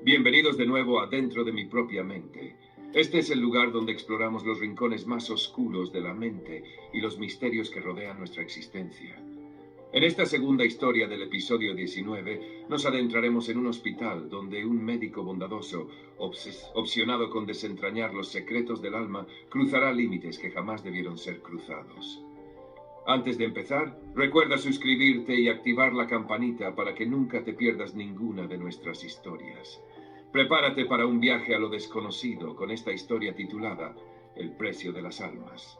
Bienvenidos de nuevo a Dentro de mi propia mente. Este es el lugar donde exploramos los rincones más oscuros de la mente y los misterios que rodean nuestra existencia. En esta segunda historia del episodio 19, nos adentraremos en un hospital donde un médico bondadoso, obsesionado con desentrañar los secretos del alma, cruzará límites que jamás debieron ser cruzados. Antes de empezar, recuerda suscribirte y activar la campanita para que nunca te pierdas ninguna de nuestras historias. Prepárate para un viaje a lo desconocido con esta historia titulada El precio de las almas.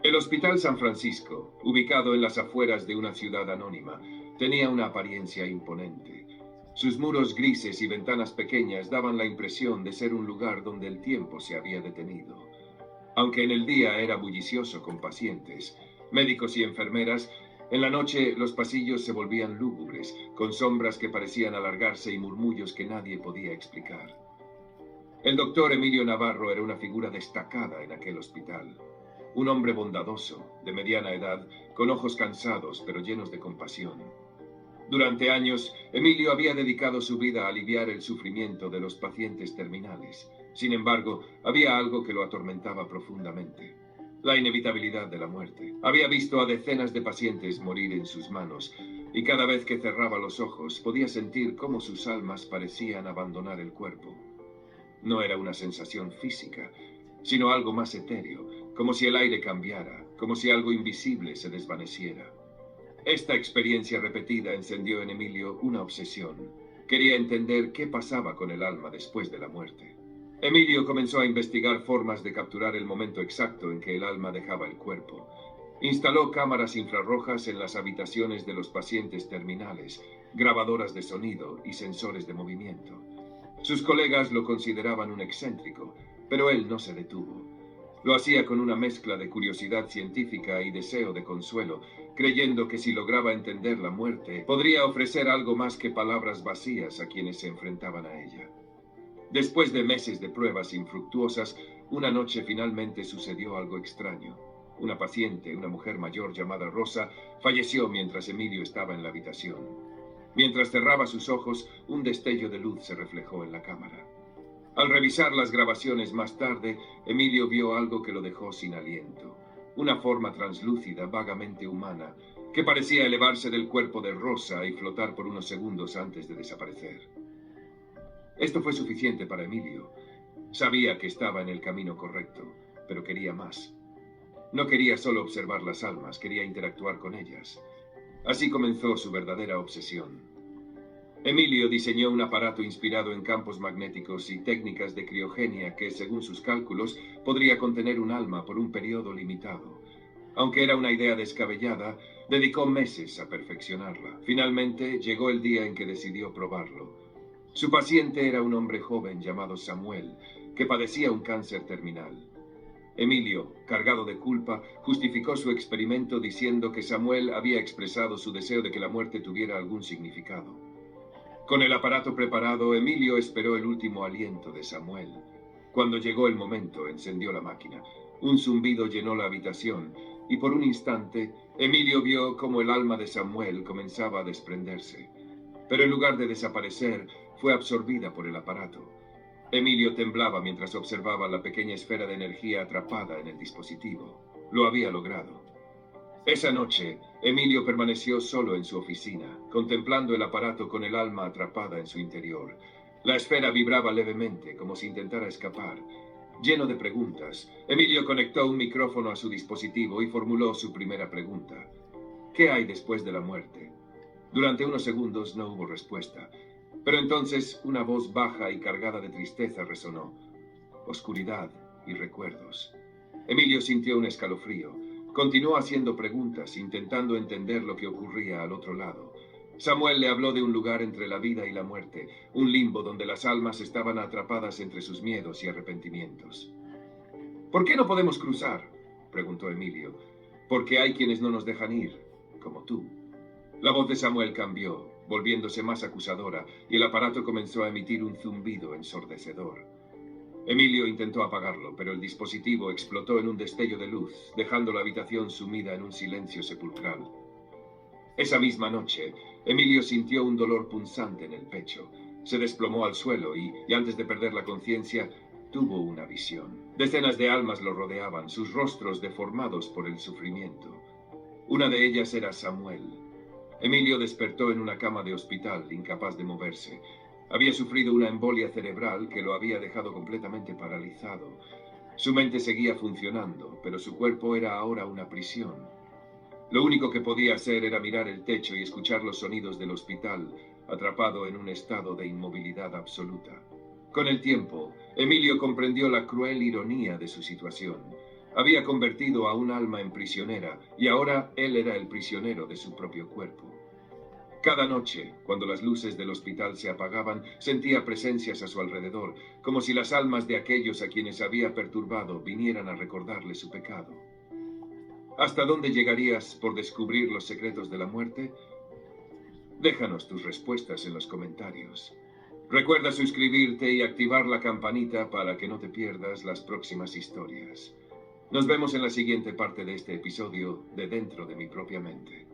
El Hospital San Francisco, ubicado en las afueras de una ciudad anónima, tenía una apariencia imponente. Sus muros grises y ventanas pequeñas daban la impresión de ser un lugar donde el tiempo se había detenido. Aunque en el día era bullicioso con pacientes, médicos y enfermeras, en la noche los pasillos se volvían lúgubres, con sombras que parecían alargarse y murmullos que nadie podía explicar. El doctor Emilio Navarro era una figura destacada en aquel hospital. Un hombre bondadoso, de mediana edad, con ojos cansados pero llenos de compasión. Durante años, Emilio había dedicado su vida a aliviar el sufrimiento de los pacientes terminales. Sin embargo, había algo que lo atormentaba profundamente: la inevitabilidad de la muerte. Había visto a decenas de pacientes morir en sus manos, y cada vez que cerraba los ojos podía sentir cómo sus almas parecían abandonar el cuerpo. No era una sensación física, sino algo más etéreo, como si el aire cambiara, como si algo invisible se desvaneciera. Esta experiencia repetida encendió en Emilio una obsesión. Quería entender qué pasaba con el alma después de la muerte. Emilio comenzó a investigar formas de capturar el momento exacto en que el alma dejaba el cuerpo. Instaló cámaras infrarrojas en las habitaciones de los pacientes terminales, grabadoras de sonido y sensores de movimiento. Sus colegas lo consideraban un excéntrico, pero él no se detuvo. Lo hacía con una mezcla de curiosidad científica y deseo de consuelo, creyendo que si lograba entender la muerte, podría ofrecer algo más que palabras vacías a quienes se enfrentaban a ella. Después de meses de pruebas infructuosas, una noche finalmente sucedió algo extraño. Una paciente, una mujer mayor llamada Rosa, falleció mientras Emilio estaba en la habitación. Mientras cerraba sus ojos, un destello de luz se reflejó en la cámara. Al revisar las grabaciones más tarde, Emilio vio algo que lo dejó sin aliento. Una forma translúcida, vagamente humana, que parecía elevarse del cuerpo de Rosa y flotar por unos segundos antes de desaparecer. Esto fue suficiente para Emilio. Sabía que estaba en el camino correcto, pero quería más. No quería solo observar las almas, quería interactuar con ellas. Así comenzó su verdadera obsesión. Emilio diseñó un aparato inspirado en campos magnéticos y técnicas de criogenia que, según sus cálculos, podría contener un alma por un periodo limitado. Aunque era una idea descabellada, dedicó meses a perfeccionarla. Finalmente, llegó el día en que decidió probarlo. Su paciente era un hombre joven llamado Samuel, que padecía un cáncer terminal. Emilio, cargado de culpa, justificó su experimento diciendo que Samuel había expresado su deseo de que la muerte tuviera algún significado. Con el aparato preparado, Emilio esperó el último aliento de Samuel. Cuando llegó el momento, encendió la máquina. Un zumbido llenó la habitación, y por un instante, Emilio vio cómo el alma de Samuel comenzaba a desprenderse. Pero en lugar de desaparecer, fue absorbida por el aparato. Emilio temblaba mientras observaba la pequeña esfera de energía atrapada en el dispositivo. Lo había logrado. Esa noche, Emilio permaneció solo en su oficina, contemplando el aparato con el alma atrapada en su interior. La esfera vibraba levemente, como si intentara escapar. Lleno de preguntas, Emilio conectó un micrófono a su dispositivo y formuló su primera pregunta: ¿qué hay después de la muerte? Durante unos segundos no hubo respuesta, pero entonces una voz baja y cargada de tristeza resonó: oscuridad y recuerdos. Emilio sintió un escalofrío. Continuó haciendo preguntas, intentando entender lo que ocurría al otro lado. Samuel le habló de un lugar entre la vida y la muerte, un limbo donde las almas estaban atrapadas entre sus miedos y arrepentimientos. ¿Por qué no podemos cruzar?, preguntó Emilio. Porque hay quienes no nos dejan ir, como tú. La voz de Samuel cambió, volviéndose más acusadora, y el aparato comenzó a emitir un zumbido ensordecedor. Emilio intentó apagarlo, pero el dispositivo explotó en un destello de luz, dejando la habitación sumida en un silencio sepulcral. Esa misma noche, Emilio sintió un dolor punzante en el pecho. se desplomó al suelo y antes de perder la conciencia, tuvo una visión. Decenas de almas lo rodeaban, sus rostros deformados por el sufrimiento. Una de ellas era Samuel. Emilio despertó en una cama de hospital, incapaz de moverse. Había sufrido una embolia cerebral que lo había dejado completamente paralizado. Su mente seguía funcionando, pero su cuerpo era ahora una prisión. Lo único que podía hacer era mirar el techo y escuchar los sonidos del hospital, atrapado en un estado de inmovilidad absoluta. Con el tiempo, Emilio comprendió la cruel ironía de su situación. Había convertido a un alma en prisionera, y ahora él era el prisionero de su propio cuerpo. Cada noche, cuando las luces del hospital se apagaban, sentía presencias a su alrededor, como si las almas de aquellos a quienes había perturbado vinieran a recordarle su pecado. ¿Hasta dónde llegarías por descubrir los secretos de la muerte? Déjanos tus respuestas en los comentarios. Recuerda suscribirte y activar la campanita para que no te pierdas las próximas historias. Nos vemos en la siguiente parte de este episodio de Dentro de mi propia mente.